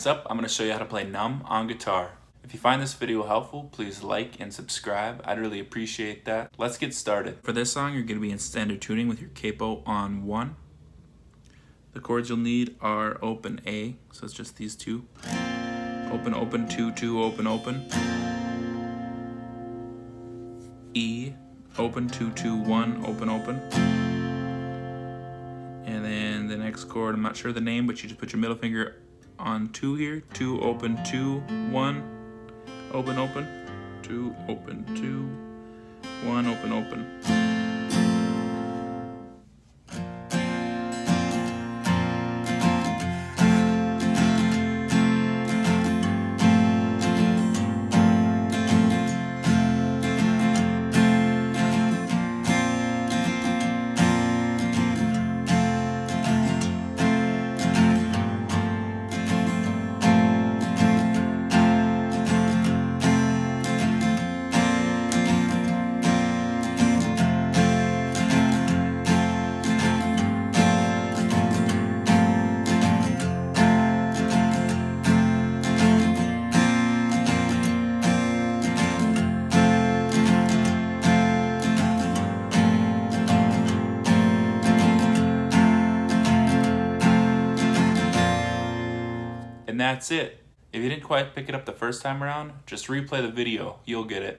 what's up? I'm going to show you how to play Numb on guitar. If you find this video helpful, please like and subscribe. I'd really appreciate that. Let's get started. For this song, you're going to be in standard tuning with your capo on 1. The chords you'll need are open A, so it's just these two. Open, open, 2, 2, open, open. E, open, 2, 2, 1, open, open. And then the next chord, I'm not sure the name, but you just put your middle finger on 2 here. 2, open, 2, 1, open, open. 2, open, 2, 1, open, open. And that's it. If you didn't quite pick it up the first time around, just replay the video. You'll get it.